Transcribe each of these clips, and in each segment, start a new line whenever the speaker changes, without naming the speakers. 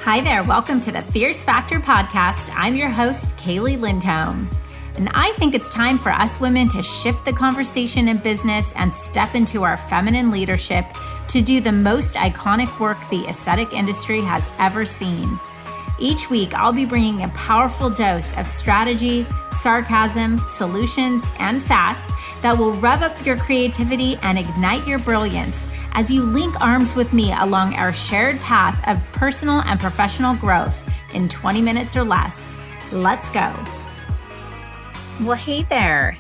Hi there, welcome to the Fierce Factor podcast. I'm your host, Kaeli Lindholm. And I think it's time for us women to shift the conversation in business and step into our feminine leadership to do the most iconic work the aesthetic industry has ever seen. Each week, I'll be bringing a powerful dose of strategy, sarcasm, solutions, and sass that will rev up your creativity and ignite your brilliance as you link arms with me along our shared path of personal and professional growth in 20 minutes or less. Let's go. Well, hey there.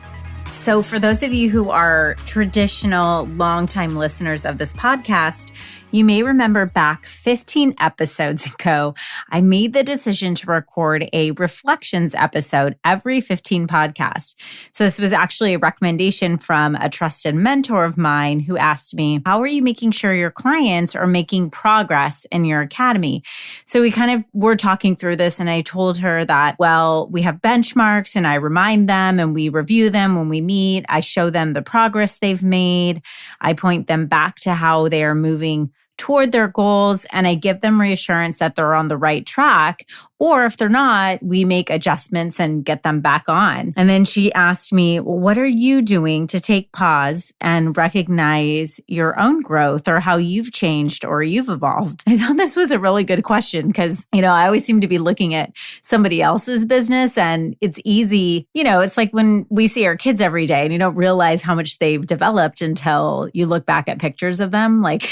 So for those of you who are traditional, longtime listeners of this podcast, you may remember back 15 episodes ago, I made the decision to record a reflections episode every 15 podcasts. So this was actually a recommendation from a trusted mentor of mine who asked me, how are you making sure your clients are making progress in your academy? So we kind of were talking through this and I told her that, well, we have benchmarks and I remind them and we review them when we meet. I show them the progress they've made. I point them back to how they are moving toward their goals, and I give them reassurance that they're on the right track. Or if they're not, we make adjustments and get them back on. And then she asked me, well, what are you doing to take pause and recognize your own growth or how you've changed or you've evolved? I thought this was a really good question because, I always seem to be looking at somebody else's business and it's easy. It's like when we see our kids every day and you don't realize how much they've developed until you look back at pictures of them, like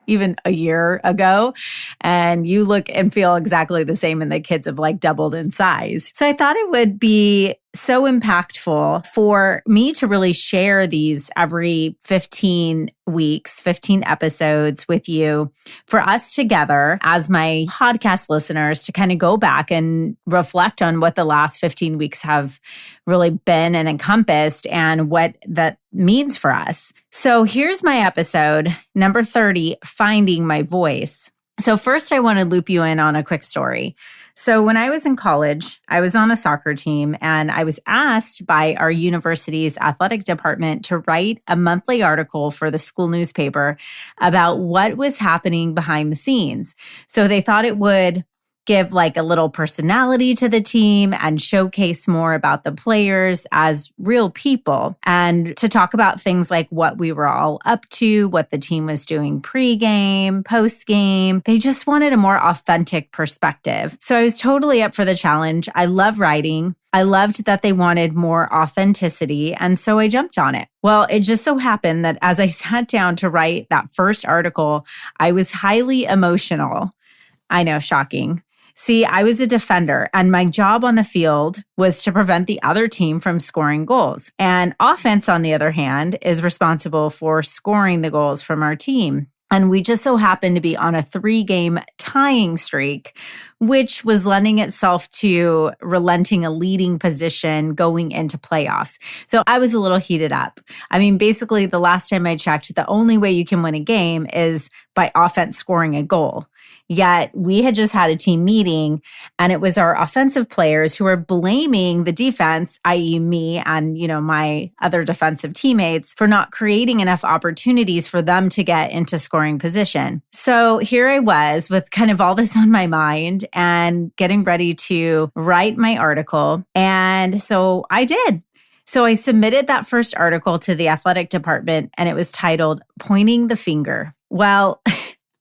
even a year ago, and you look and feel exactly the same and the kids have like doubled in size. So I thought it would be so impactful for me to really share these every 15 weeks, 15 episodes with you for us together as my podcast listeners to kind of go back and reflect on what the last 15 weeks have really been and encompassed and what that means for us. So here's my episode, number 30, Finding My Voice. So first I want to loop you in on a quick story. So when I was in college, I was on a soccer team and I was asked by our university's athletic department to write a monthly article for the school newspaper about what was happening behind the scenes. So they thought it would give like a little personality to the team and showcase more about the players as real people and to talk about things like what we were all up to, what the team was doing pre-game, post-game. They just wanted a more authentic perspective. So I was totally up for the challenge. I love writing. I loved that they wanted more authenticity, and so I jumped on it. Well, it just so happened that as I sat down to write that first article, I was highly emotional. I know, shocking. See, I was a defender and my job on the field was to prevent the other team from scoring goals. And offense, on the other hand, is responsible for scoring the goals from our team. And we just so happened to be on a 3-game tying streak, which was lending itself to relenting a leading position going into playoffs. So I was a little heated up. I mean, basically, the last time I checked, the only way you can win a game is by offense scoring a goal. Yet we had just had a team meeting and it was our offensive players who were blaming the defense, i.e. me and, my other defensive teammates for not creating enough opportunities for them to get into scoring position. So here I was with kind of all this on my mind and getting ready to write my article. And so I did. So I submitted that first article to the athletic department and it was titled Pointing the Finger. Well,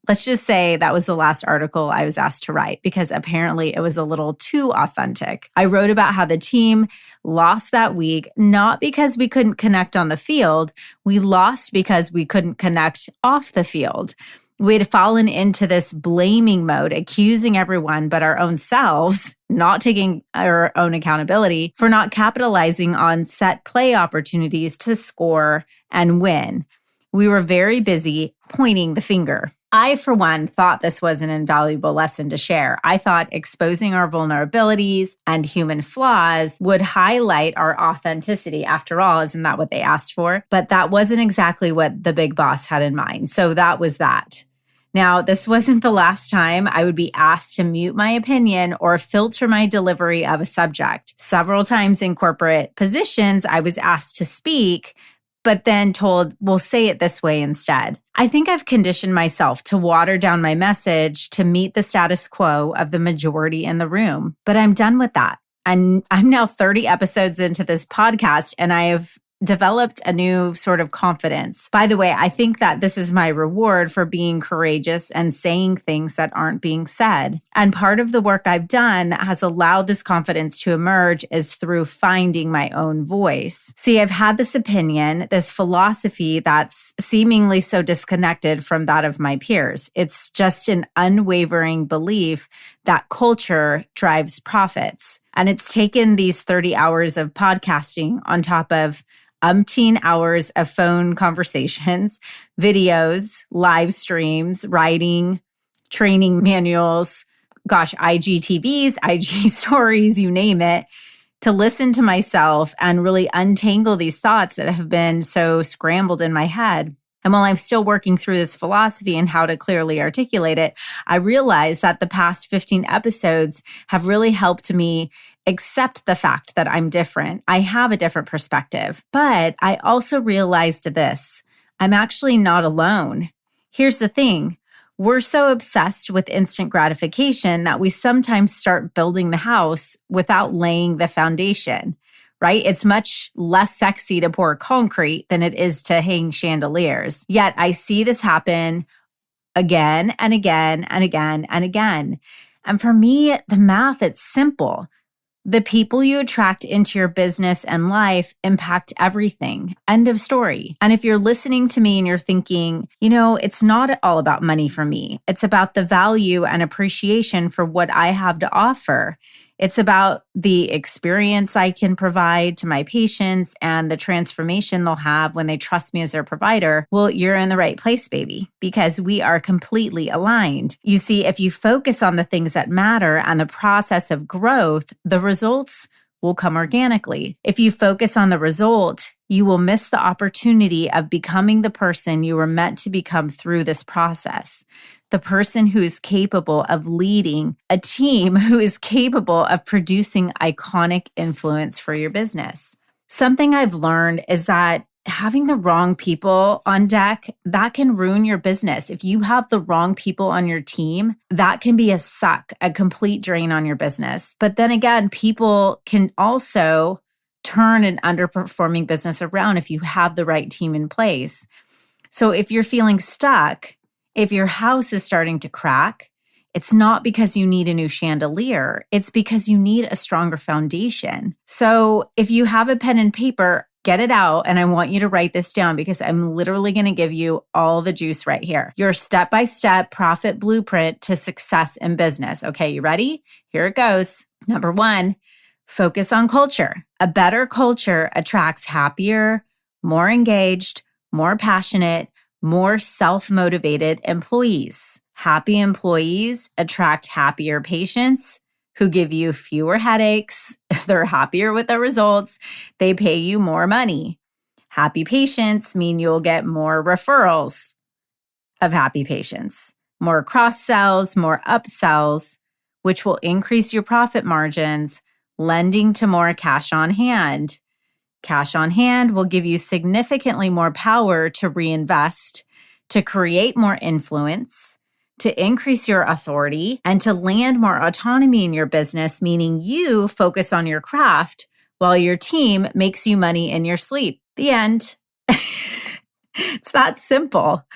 let's just say that was the last article I was asked to write because apparently it was a little too authentic. I wrote about how the team lost that week, not because we couldn't connect on the field. We lost because we couldn't connect off the field. We had fallen into this blaming mode, accusing everyone but our own selves, not taking our own accountability for not capitalizing on set play opportunities to score and win. We were very busy pointing the finger. I, for one, thought this was an invaluable lesson to share. I thought exposing our vulnerabilities and human flaws would highlight our authenticity. After all, isn't that what they asked for? But that wasn't exactly what the big boss had in mind. So that was that. Now, this wasn't the last time I would be asked to mute my opinion or filter my delivery of a subject. Several times in corporate positions, I was asked to speak, but then told, well, say it this way instead. I think I've conditioned myself to water down my message to meet the status quo of the majority in the room, but I'm done with that. And I'm now 30 episodes into this podcast, and I have developed a new sort of confidence. By the way, I think that this is my reward for being courageous and saying things that aren't being said. And part of the work I've done that has allowed this confidence to emerge is through finding my own voice. See, I've had this opinion, this philosophy that's seemingly so disconnected from that of my peers. It's just an unwavering belief that culture drives profits. And it's taken these 30 hours of podcasting on top of umpteen hours of phone conversations, videos, live streams, writing, training manuals, IGTVs, IG stories, you name it, to listen to myself and really untangle these thoughts that have been so scrambled in my head. And while I'm still working through this philosophy and how to clearly articulate it, I realize that the past 15 episodes have really helped me accept the fact that I'm different. I have a different perspective, but I also realized this: I'm actually not alone. Here's the thing. We're so obsessed with instant gratification that we sometimes start building the house without laying the foundation, right? It's much less sexy to pour concrete than it is to hang chandeliers. Yet I see this happen again and again and again and again. And for me, the math, it's simple. The people you attract into your business and life impact everything. End of story. And if you're listening to me and you're thinking, it's not all about money for me. It's about the value and appreciation for what I have to offer. It's about the experience I can provide to my patients and the transformation they'll have when they trust me as their provider. Well, you're in the right place, baby, because we are completely aligned. You see, if you focus on the things that matter and the process of growth, the results will come organically. If you focus on the result, you will miss the opportunity of becoming the person you were meant to become through this process. The person who is capable of leading a team, who is capable of producing iconic influence for your business. Something I've learned is that having the wrong people on deck, that can ruin your business. If you have the wrong people on your team, that can be a complete drain on your business. But then again, people can also turn an underperforming business around if you have the right team in place. So if you're feeling stuck, if your house is starting to crack, it's not because you need a new chandelier. It's because you need a stronger foundation. So if you have a pen and paper, get it out. And I want you to write this down because I'm literally going to give you all the juice right here. Your step-by-step profit blueprint to success in business. Okay, you ready? Here it goes. Number 1, focus on culture. A better culture attracts happier, more engaged, more passionate, more self-motivated employees. Happy employees attract happier patients who give you fewer headaches. They're happier with the results. They pay you more money. Happy patients mean you'll get more referrals of happy patients, more cross-sells, more upsells, which will increase your profit margins, lending to more cash on hand. Cash on hand will give you significantly more power to reinvest, to create more influence, to increase your authority, and to land more autonomy in your business, meaning you focus on your craft while your team makes you money in your sleep. The end. It's that simple.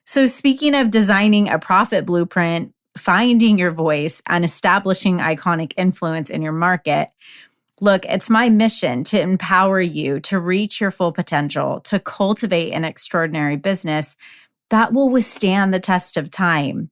So speaking of designing a profit blueprint, finding your voice, and establishing iconic influence in your market, look, it's my mission to empower you to reach your full potential, to cultivate an extraordinary business that will withstand the test of time.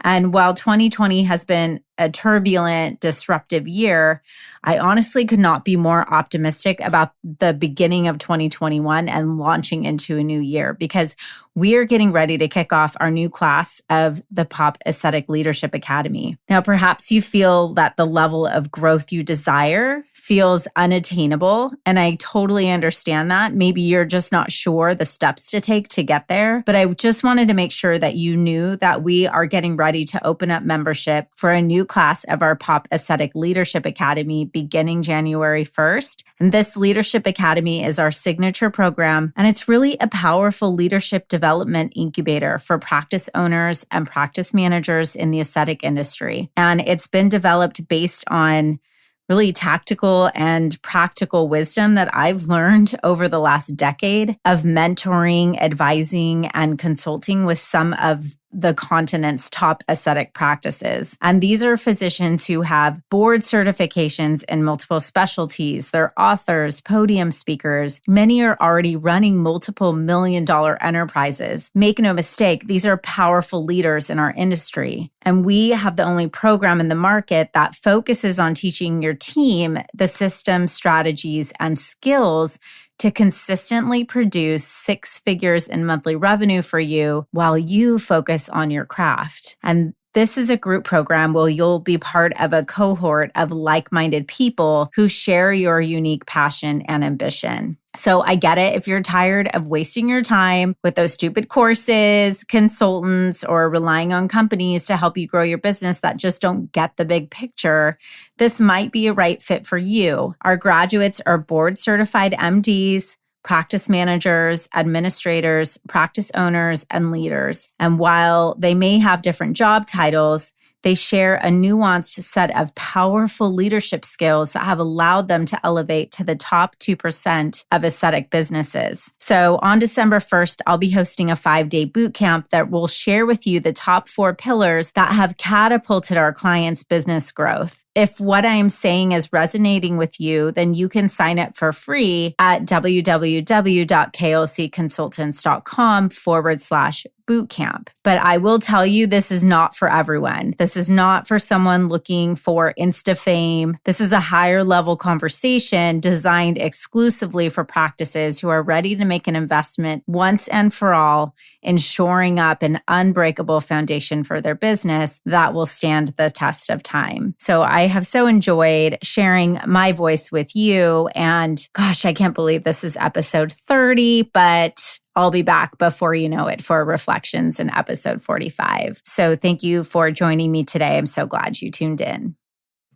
And while 2020 has been a turbulent, disruptive year, I honestly could not be more optimistic about the beginning of 2021 and launching into a new year, because we are getting ready to kick off our new class of the Pop Aesthetic Leadership Academy. Now, perhaps you feel that the level of growth you desire feels unattainable, and I totally understand that. Maybe you're just not sure the steps to take to get there, but I just wanted to make sure that you knew that we are getting ready to open up membership for a new class of our Pop Aesthetic Leadership Academy beginning January 1st. And this Leadership Academy is our signature program, and it's really a powerful leadership development incubator for practice owners and practice managers in the aesthetic industry. And it's been developed based on really tactical and practical wisdom that I've learned over the last decade of mentoring, advising, and consulting with some of the continent's top aesthetic practices. And these are physicians who have board certifications in multiple specialties. They're authors, podium speakers. Many are already running multiple million-dollar enterprises. Make no mistake, these are powerful leaders in our industry. And we have the only program in the market that focuses on teaching your team the systems, strategies, and skills to consistently produce 6 figures in monthly revenue for you while you focus on your craft. And this is a group program where you'll be part of a cohort of like-minded people who share your unique passion and ambition. So I get it if you're tired of wasting your time with those stupid courses, consultants, or relying on companies to help you grow your business that just don't get the big picture. This might be a right fit for you. Our graduates are board certified MDs, practice managers, administrators, practice owners, and leaders. And while they may have different job titles, they share a nuanced set of powerful leadership skills that have allowed them to elevate to the top 2% of aesthetic businesses. So on December 1st, I'll be hosting a 5-day boot camp that will share with you the top 4 pillars that have catapulted our clients' business growth. If what I'm saying is resonating with you, then you can sign up for free at www.klcconsultants.com/bootcamp. But I will tell you, this is not for everyone. This is not for someone looking for Insta fame. This is a higher level conversation designed exclusively for practices who are ready to make an investment once and for all in shoring up an unbreakable foundation for their business that will stand the test of time. So I have so enjoyed sharing my voice with you. And gosh, I can't believe this is episode 30, but I'll be back before you know it for reflections in episode 45. So thank you for joining me today. I'm so glad you tuned in.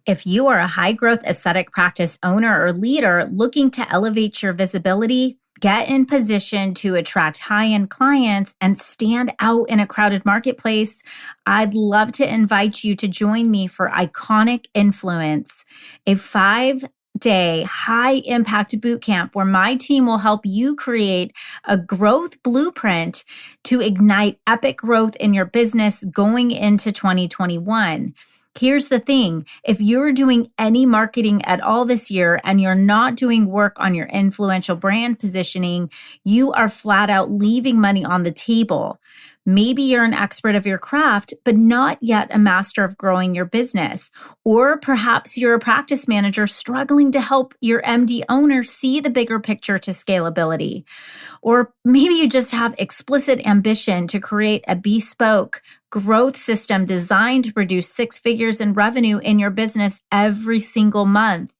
If you are a high growth aesthetic practice owner or leader looking to elevate your visibility, get in position to attract high-end clients, and stand out in a crowded marketplace, I'd love to invite you to join me for Iconic Influence, a 5-day high-impact bootcamp where my team will help you create a growth blueprint to ignite epic growth in your business going into 2021. Here's the thing. If you're doing any marketing at all this year and you're not doing work on your influential brand positioning, you are flat out leaving money on the table. Maybe you're an expert of your craft, but not yet a master of growing your business. Or perhaps you're a practice manager struggling to help your MD owner see the bigger picture to scalability. Or maybe you just have explicit ambition to create a bespoke growth system designed to produce 6 figures in revenue in your business every single month.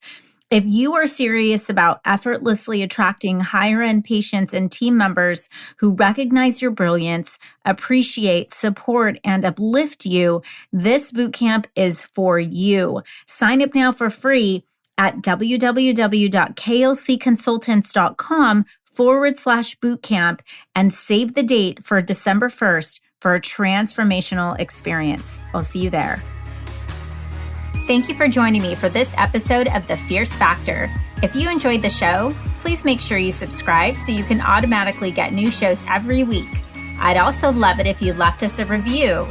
If you are serious about effortlessly attracting higher-end patients and team members who recognize your brilliance, appreciate, support, and uplift you, this bootcamp is for you. Sign up now for free at www.klcconsultants.com/bootcamp and save the date for December 1st for a transformational experience. I'll see you there. Thank you for joining me for this episode of The Fierce Factor. If you enjoyed the show, please make sure you subscribe so you can automatically get new shows every week. I'd also love it if you left us a review.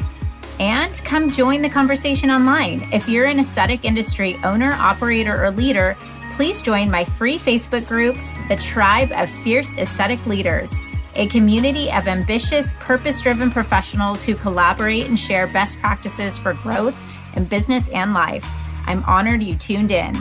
And come join the conversation online. If you're an aesthetic industry owner, operator, or leader, please join my free Facebook group, The Tribe of Fierce Aesthetic Leaders, a community of ambitious, purpose-driven professionals who collaborate and share best practices for growth in business and life. I'm honored you tuned in.